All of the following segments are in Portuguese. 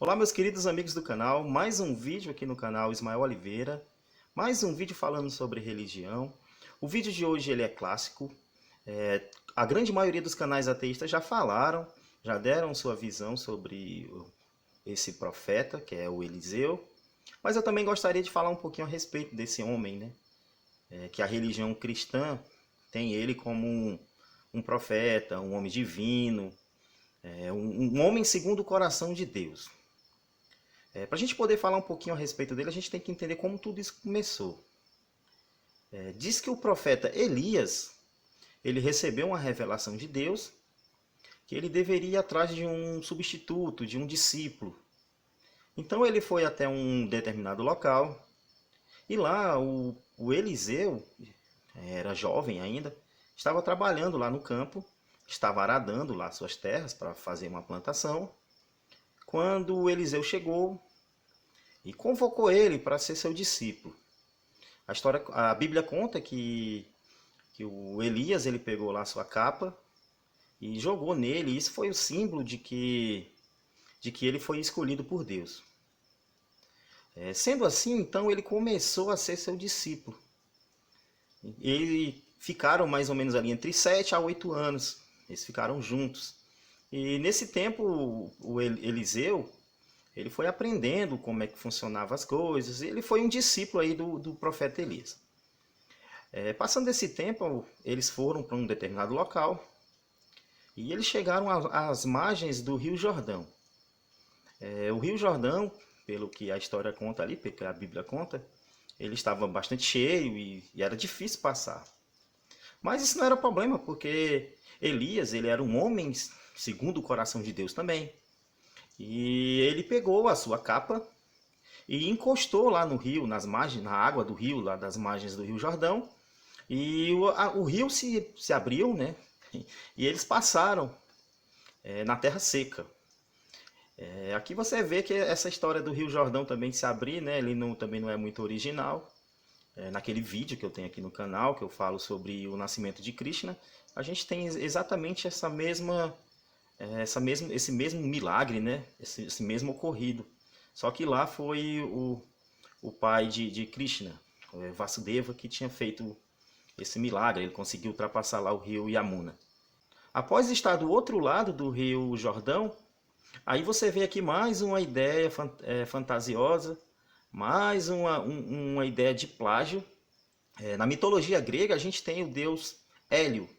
Olá, meus queridos amigos do canal, mais um vídeo aqui no canal Ismael Oliveira, mais um vídeo falando sobre religião. O vídeo de hoje ele é clássico, a grande maioria dos canais ateístas já falaram, já deram sua visão sobre esse profeta, que é o Eliseu, mas eu também gostaria de falar um pouquinho a respeito desse homem, né? Que a religião cristã tem ele como um profeta, um homem divino, um homem segundo o coração de Deus. Para a gente poder falar um pouquinho a respeito dele, a gente tem que entender como tudo isso começou. Diz que o profeta Elias, ele recebeu uma revelação de Deus, que ele deveria ir atrás de um substituto, de um discípulo. Então ele foi até um determinado local, e lá o Eliseu, era jovem ainda, estava trabalhando lá no campo, estava aradando lá suas terras para fazer uma plantação, quando o Eliseu chegou e convocou ele para ser seu discípulo. A Bíblia conta que o Elias ele pegou lá sua capa e jogou nele. E isso foi o símbolo de que ele foi escolhido por Deus. Sendo assim, então ele começou a ser seu discípulo. Eles ficaram mais ou menos ali entre 7 a 8 anos. Eles ficaram juntos. E nesse tempo o Eliseu ele foi aprendendo como é que funcionavam as coisas. Ele foi um discípulo aí do profeta Elias. Passando esse tempo, eles foram para um determinado local e eles chegaram às margens do Rio Jordão. O Rio Jordão, pelo que a história conta ali, pelo que a Bíblia conta, ele estava bastante cheio e era difícil passar. Mas isso não era problema, porque Elias ele era um homem segundo o coração de Deus também. E ele pegou a sua capa e encostou lá no rio, nas margens, na água do rio, lá das margens do Rio Jordão. E o rio se abriu, né? E eles passaram na terra seca. Aqui você vê que essa história do Rio Jordão também se abrir, né? Ele também não é muito original. Naquele vídeo que eu tenho aqui no canal, que eu falo sobre o nascimento de Krishna, a gente tem exatamente esse mesmo milagre, né? Esse mesmo ocorrido. Só que lá foi o pai de Krishna, Vasudeva, que tinha feito esse milagre. Ele conseguiu ultrapassar lá o rio Yamuna. Após estar do outro lado do rio Jordão, aí você vê aqui mais uma ideia fantasiosa, mais uma ideia de plágio. Na mitologia grega a gente tem o deus Hélio,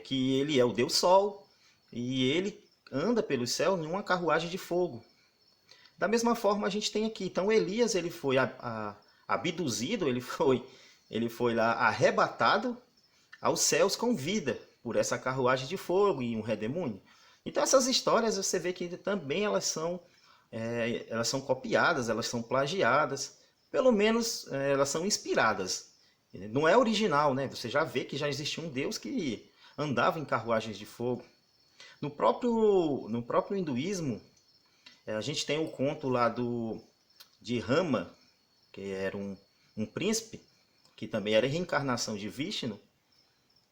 que ele é o deus Sol, e ele anda pelo céu em uma carruagem de fogo. Da mesma forma a gente tem aqui. Então Elias ele foi abduzido, ele foi lá arrebatado aos céus com vida por essa carruagem de fogo e um redemônio. Então essas histórias você vê que também elas são copiadas, elas são plagiadas, pelo menos elas são inspiradas. Não é original, né? Você já vê que já existia um Deus que andava em carruagens de fogo. No próprio hinduísmo, a gente tem o conto lá de Rama, que era um príncipe, que também era a reencarnação de Vishnu,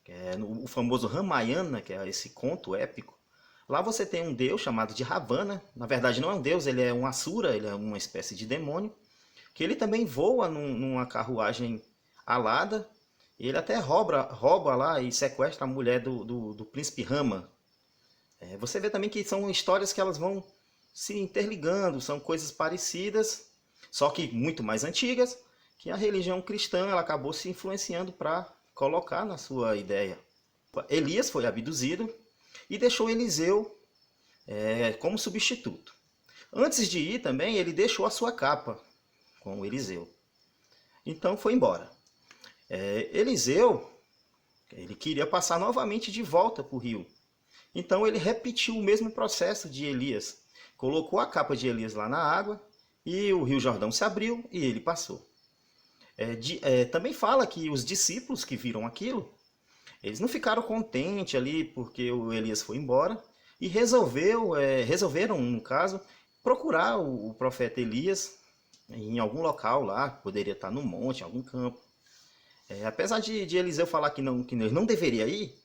que é o famoso Ramayana, que é esse conto épico. Lá você tem um deus chamado de Ravana. Na verdade não é um deus, ele é um asura, ele é uma espécie de demônio, que ele também voa numa carruagem alada, e ele até rouba lá e sequestra a mulher do príncipe Rama. Você vê também que são histórias que elas vão se interligando, são coisas parecidas, só que muito mais antigas, que a religião cristã ela acabou se influenciando para colocar na sua ideia. Elias foi abduzido e deixou Eliseu como substituto. Antes de ir também, ele deixou a sua capa com Eliseu. Então foi embora. Eliseu ele queria passar novamente de volta para o rio. Então ele repetiu o mesmo processo de Elias. Colocou a capa de Elias lá na água e o Rio Jordão se abriu e ele passou. Também fala que os discípulos que viram aquilo, eles não ficaram contentes ali porque o Elias foi embora e resolveram, no caso, procurar o profeta Elias em algum local lá, poderia estar no monte, em algum campo. Apesar de Eliseu falar que ele não deveria ir,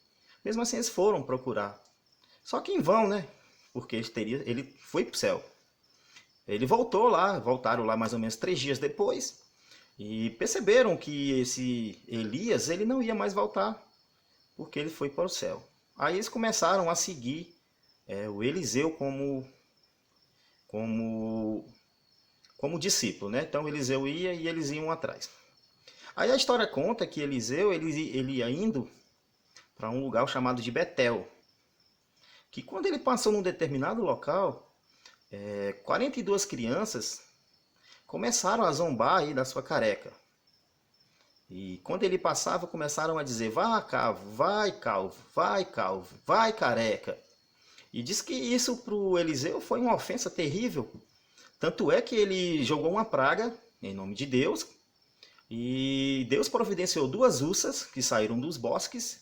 mesmo assim eles foram procurar. Só que em vão, né? Porque ele foi para o céu. Ele voltaram lá mais ou menos 3 dias depois, e perceberam que esse Elias, ele não ia mais voltar, porque ele foi para o céu. Aí eles começaram a seguir o Eliseu como, como discípulo, né? Então Eliseu ia e eles iam atrás. Aí a história conta que Eliseu ele ia indo para um lugar chamado de Betel, que quando ele passou num determinado local, 42 crianças começaram a zombar aí da sua careca. E quando ele passava, começaram a dizer: vai calvo, vai calvo, vai careca. E diz que isso para o Eliseu foi uma ofensa terrível. Tanto é que ele jogou uma praga em nome de Deus. E Deus providenciou 2 ursas que saíram dos bosques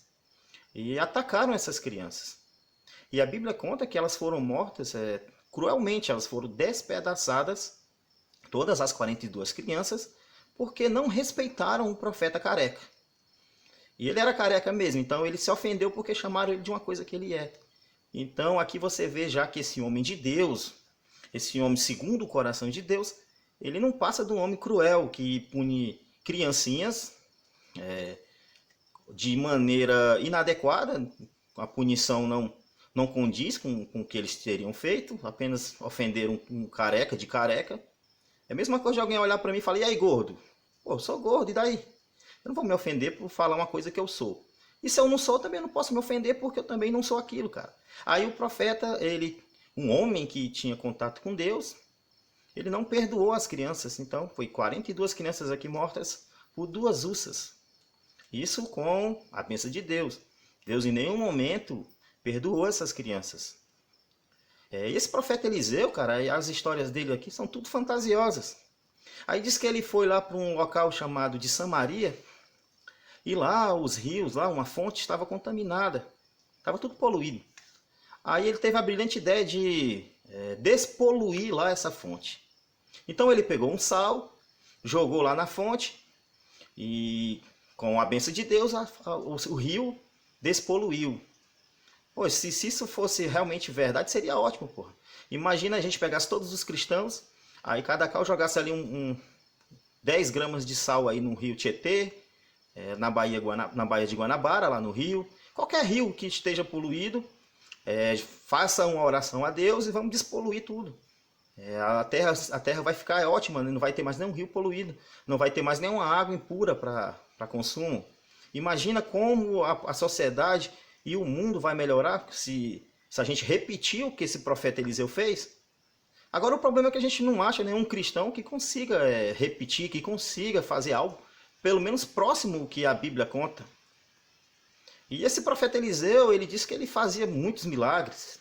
e atacaram essas crianças. E a Bíblia conta que elas foram mortas cruelmente, elas foram despedaçadas, todas as 42 crianças, porque não respeitaram o profeta careca. E ele era careca mesmo, então ele se ofendeu porque chamaram ele de uma coisa que ele é. Então aqui você vê já que esse homem de Deus, esse homem segundo o coração de Deus, ele não passa de um homem cruel que pune criancinhas de maneira inadequada. A punição não condiz com o que eles teriam feito, apenas ofenderam um careca de careca. É a mesma coisa de alguém olhar para mim e falar: e aí, gordo? Pô, eu sou gordo, e daí? Eu não vou me ofender por falar uma coisa que eu sou. E se eu não sou, também não posso me ofender porque eu também não sou aquilo, cara. Aí o profeta, um homem que tinha contato com Deus, ele não perdoou as crianças. Então, foi 42 crianças aqui mortas por 2 ursas. Isso com a bênção de Deus. Deus em nenhum momento perdoou essas crianças. Esse profeta Eliseu, cara, as histórias dele aqui são tudo fantasiosas. Aí diz que ele foi lá para um local chamado de Samaria, e lá os rios, lá uma fonte estava contaminada, estava tudo poluído. Aí ele teve a brilhante ideia de despoluir lá essa fonte. Então ele pegou um sal, jogou lá na fonte, e com a bênção de Deus o rio despoluiu. Pô, se isso fosse realmente verdade, seria ótimo, porra. Imagina a gente pegasse todos os cristãos, aí cada qual jogasse ali 10 gramas de sal aí no rio Tietê, na Baía de Guanabara, lá no rio. Qualquer rio que esteja poluído, faça uma oração a Deus e vamos despoluir tudo. A terra vai ficar ótima, não vai ter mais nenhum rio poluído, não vai ter mais nenhuma água impura para consumo. Imagina como a sociedade e o mundo vai melhorar se a gente repetir o que esse profeta Eliseu fez. Agora o problema é que a gente não acha nenhum cristão que consiga repetir, que consiga fazer algo, pelo menos próximo ao que a Bíblia conta. E esse profeta Eliseu, ele disse que ele fazia muitos milagres.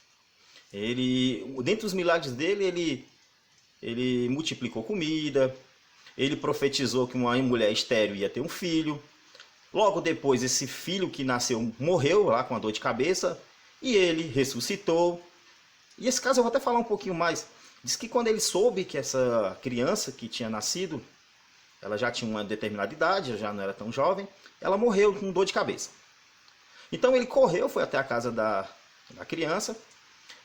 Dentre os milagres dele, ele multiplicou comida, ele profetizou que uma mulher estéril ia ter um filho. Logo depois, esse filho que nasceu morreu lá com a dor de cabeça e ele ressuscitou. E esse caso eu vou até falar um pouquinho mais. Diz que quando ele soube que essa criança que tinha nascido, ela já tinha uma determinada idade, já não era tão jovem, ela morreu com dor de cabeça. Então ele correu, foi até a casa da criança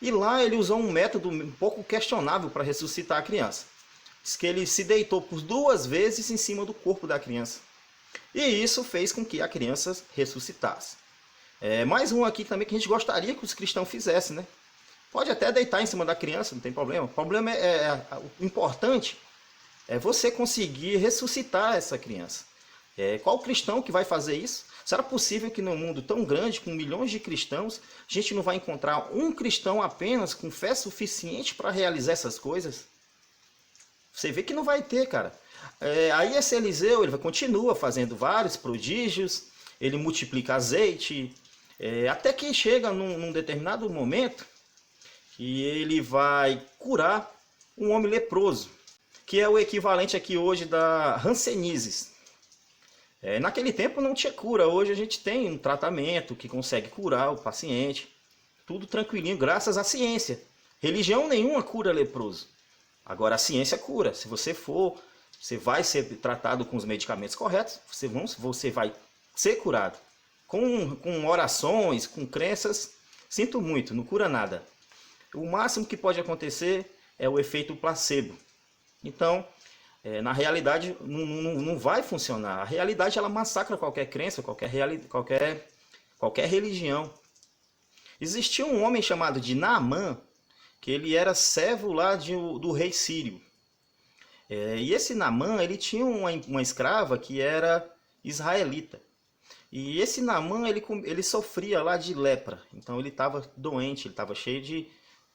e lá ele usou um método um pouco questionável para ressuscitar a criança. Diz que ele se deitou por 2 vezes em cima do corpo da criança. E isso fez com que a criança ressuscitasse. Mais um aqui também que a gente gostaria que os cristãos fizessem, né? Pode até deitar em cima da criança, não tem problema. O problema o importante é você conseguir ressuscitar essa criança. Qual cristão que vai fazer isso? Será possível que num mundo tão grande, com milhões de cristãos, a gente não vai encontrar um cristão apenas com fé suficiente para realizar essas coisas? Você vê que não vai ter, cara. Aí esse Eliseu, ele continua fazendo vários prodígios, ele multiplica azeite, até que chega num determinado momento que ele vai curar um homem leproso, que é o equivalente aqui hoje da hanseníase. Naquele tempo não tinha cura, hoje a gente tem um tratamento que consegue curar o paciente, tudo tranquilinho, graças à ciência. Religião nenhuma cura leproso. Agora a ciência cura. Se você for, você vai ser tratado com os medicamentos corretos, você vai ser curado. Com orações, com crenças, sinto muito, não cura nada. O máximo que pode acontecer é o efeito placebo. Então, na realidade, não vai funcionar. A realidade ela massacra qualquer crença, qualquer religião. Existia um homem chamado de Naamã, que ele era servo lá do rei sírio. E esse Naamã, ele tinha uma escrava que era israelita. E esse Naamã, ele sofria lá de lepra. Então ele estava doente, ele estava cheio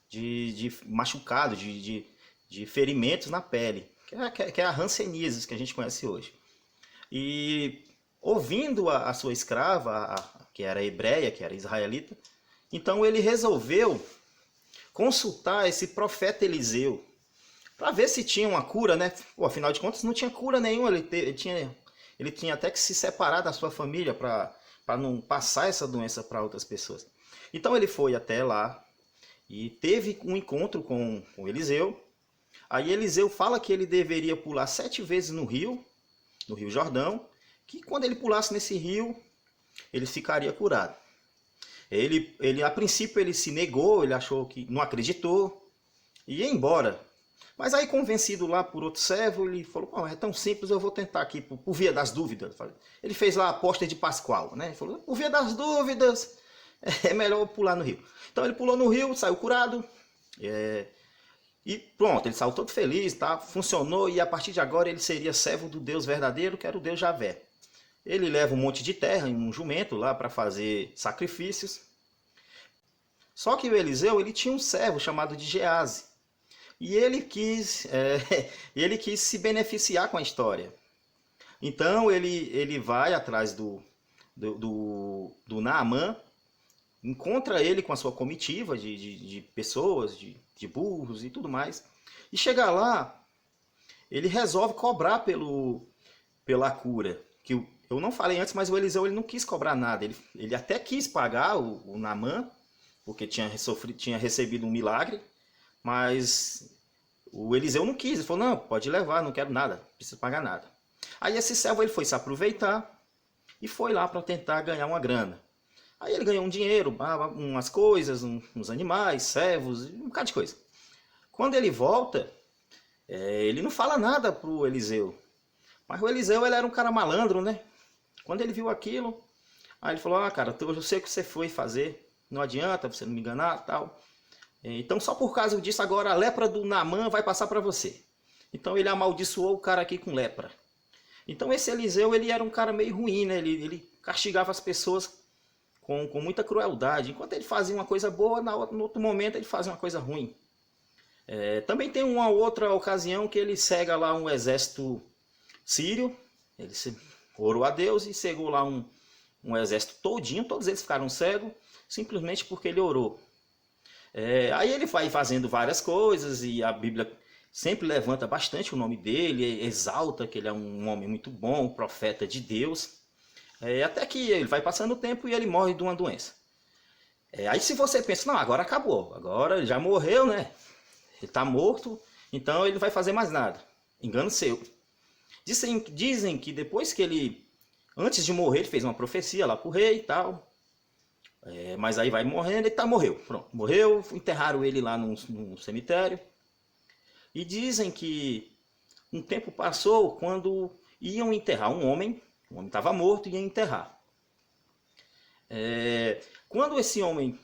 de machucado, de ferimentos na pele. Que é a hanseníase que a gente conhece hoje. E ouvindo a sua escrava, que era hebreia, que era israelita, então ele resolveu consultar esse profeta Eliseu para ver se tinha uma cura, né? Pô, afinal de contas não tinha cura nenhuma, ele tinha até que se separar da sua família para não passar essa doença para outras pessoas. Então ele foi até lá e teve um encontro com Eliseu. Aí Eliseu fala que ele deveria pular 7 vezes no Rio Jordão, que quando ele pulasse nesse rio, ele ficaria curado. A princípio ele se negou, ele achou que não acreditou e ia embora. Mas aí convencido lá por outro servo, ele falou, é tão simples, eu vou tentar aqui, por via das dúvidas. Ele fez lá a aposta de Pascoal, né? Ele falou, por via das dúvidas, é melhor pular no rio. Então ele pulou no rio, saiu curado, e pronto, ele saiu todo feliz, tá? Funcionou, e a partir de agora ele seria servo do Deus verdadeiro, que era o Deus Javé. Ele leva um monte de terra em um jumento lá para fazer sacrifícios. Só que o Eliseu, ele tinha um servo chamado de Gease. E ele quis se beneficiar com a história. Então ele vai atrás do Naamã, encontra ele com a sua comitiva de pessoas, de burros e tudo mais. E chega lá, ele resolve cobrar pela cura. Que eu não falei antes, mas o Eliseu ele não quis cobrar nada. Ele até quis pagar o Naamã, porque tinha recebido um milagre. Mas o Eliseu não quis, ele falou, não, pode levar, não quero nada, não preciso pagar nada. Aí esse servo ele foi se aproveitar e foi lá para tentar ganhar uma grana. Aí ele ganhou um dinheiro, umas coisas, uns animais, servos, um bocado de coisa. Quando ele volta, ele não fala nada pro Eliseu. Mas o Eliseu ele era um cara malandro, né? Quando ele viu aquilo, aí ele falou, cara, eu sei o que você foi fazer, não adianta você não me enganar, tal. Então, só por causa disso, agora a lepra do Naamã vai passar para você. Então, ele amaldiçoou o cara aqui com lepra. Então, esse Eliseu, ele era um cara meio ruim, né? Ele castigava as pessoas com muita crueldade. Enquanto ele fazia uma coisa boa, no outro momento ele fazia uma coisa ruim. Também tem uma outra ocasião que ele cega lá um exército sírio. Ele orou a Deus e cegou lá um exército todinho. Todos eles ficaram cegos, simplesmente porque ele orou. Aí ele vai fazendo várias coisas e a Bíblia sempre levanta bastante o nome dele, exalta que ele é um homem muito bom, um profeta de Deus. Até que ele vai passando o tempo e ele morre de uma doença. Aí se você pensa, não, agora acabou, agora ele já morreu, né? Ele está morto, então ele não vai fazer mais nada. Engano seu. Dizem que depois que ele, antes de morrer, ele fez uma profecia lá para o rei e tal. Mas aí vai morrendo e morreu. Pronto, morreu, enterraram ele lá num cemitério. E dizem que um tempo passou quando iam enterrar um homem. O homem estava morto e iam enterrar. Quando esse homem,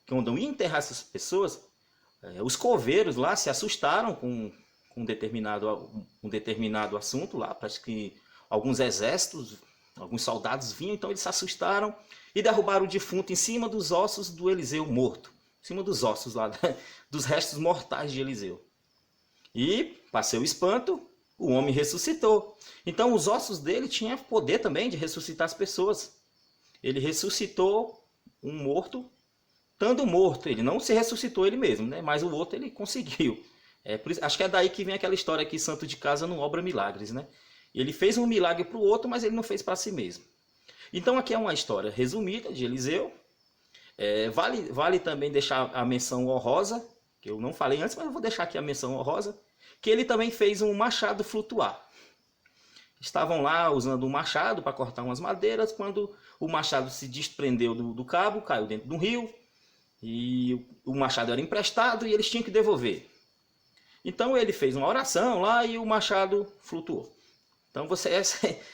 quando ia enterrar essas pessoas, os coveiros lá se assustaram com um determinado assunto lá. Parece que alguns exércitos, alguns soldados vinham, então eles se assustaram e derrubaram o defunto em cima dos ossos do Eliseu morto. Em cima dos ossos lá, dos restos mortais de Eliseu. E, passou o espanto, o homem ressuscitou. Então os ossos dele tinham poder também de ressuscitar as pessoas. Ele ressuscitou um morto, estando morto. Ele não se ressuscitou ele mesmo, né? Mas o outro ele conseguiu. Acho que é daí que vem aquela história que santo de casa não obra milagres, né? Ele fez um milagre para o outro, mas ele não fez para si mesmo. Então aqui é uma história resumida de Eliseu. Vale também deixar a menção honrosa, que eu não falei antes, mas eu vou deixar aqui a menção honrosa, que ele também fez um machado flutuar. Estavam lá usando um machado para cortar umas madeiras, quando o machado se desprendeu do cabo, caiu dentro de um rio, e o machado era emprestado e eles tinham que devolver. Então ele fez uma oração lá e o machado flutuou. Então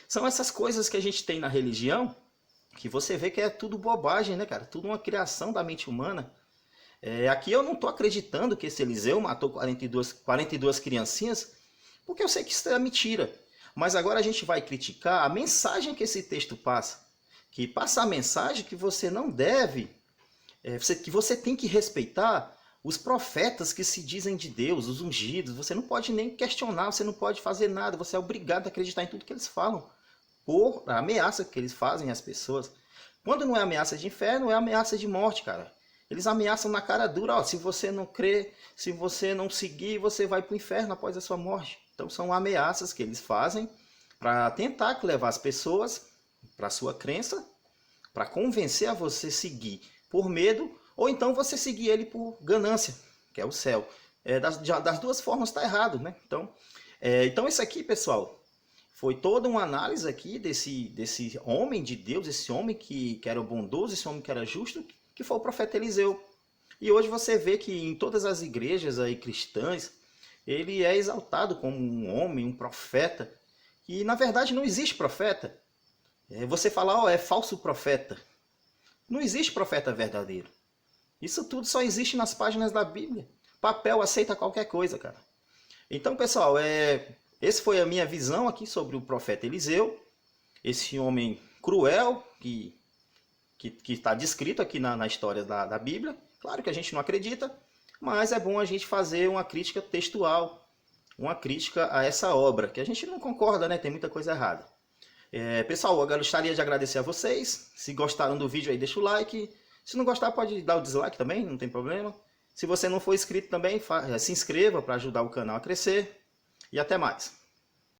são essas coisas que a gente tem na religião, que você vê que é tudo bobagem, né, cara? Tudo uma criação da mente humana. Aqui eu não estou acreditando que esse Eliseu matou 42 criancinhas, porque eu sei que isso é mentira. Mas agora a gente vai criticar a mensagem que esse texto passa. Que passa a mensagem que você não deve, que você tem que respeitar os profetas que se dizem de Deus, os ungidos. Você não pode nem questionar, você não pode fazer nada, você é obrigado a acreditar em tudo que eles falam, por ameaça que eles fazem às pessoas. Quando não é ameaça de inferno, é ameaça de morte, cara. Eles ameaçam na cara dura, ó, se você não crer, se você não seguir, você vai para o inferno após a sua morte. Então são ameaças que eles fazem para tentar levar as pessoas para a sua crença, para convencer a você seguir por medo, ou então você seguir ele por ganância, que é o céu. Das duas formas está errado, né? Então isso aqui, pessoal, foi toda uma análise aqui desse homem de Deus, esse homem que era bondoso, esse homem que era justo, que foi o profeta Eliseu. E hoje você vê que em todas as igrejas aí cristãs, ele é exaltado como um homem, um profeta, e na verdade não existe profeta. Você fala, é falso profeta. Não existe profeta verdadeiro. Isso tudo só existe nas páginas da Bíblia. Papel aceita qualquer coisa, cara. Então, pessoal, essa foi a minha visão aqui sobre o profeta Eliseu. Esse homem cruel que está descrito aqui na história da Bíblia. Claro que a gente não acredita, mas é bom a gente fazer uma crítica textual, uma crítica a essa obra, que a gente não concorda, né? Tem muita coisa errada. Pessoal, eu gostaria de agradecer a vocês. Se gostaram do vídeo aí, deixa o like. Se não gostar, pode dar o dislike também, não tem problema. Se você não for inscrito também, se inscreva para ajudar o canal a crescer. E até mais.